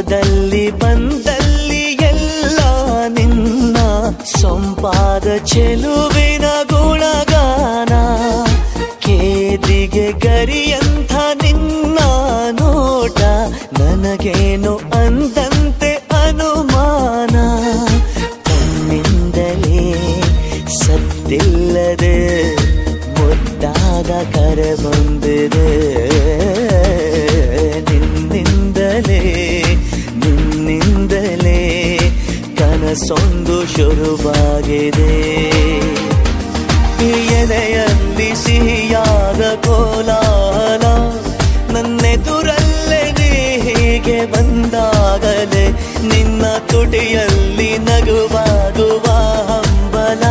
ಹೋದಲ್ಲಿ ಬಂದಲ್ಲಿ ಎಲ್ಲ ನಿನ್ನ ಸೊಂಪಾದ ಚೆಲುವಿನ ಗುಣಗಾನ. ಕೇದಿಗೆ ಗರಿಯಂಥ ನಿನ್ನ ನೋಟ ನನಗೇನು ಅಂದಂತೆ ಅನುಮಾನ. ಕಣ್ಣಿಂದಲೇ ಸತ್ತಿಲ್ಲದೆ ಮುದ್ದಾದ ಕರೆ ಬಂದಿದೆ. ನಿನ್ನಿಂದಲೇ ಕನಸೊಂದು ಶುರುವಾಗಿದೆ. ಎದೆಯಲ್ಲಿ ಸಿಹಿಯಾದ ಕೋಲಾಹಲ ನನ್ನೆದುರಲ್ಲೇ ನೀ ಹೀಗೆ ಬಂದಾಗಲೇ ನಿನ್ನ ತುಟಿಯಲ್ಲಿ ನಗುವಾಗುವ ಹಂಬಲ.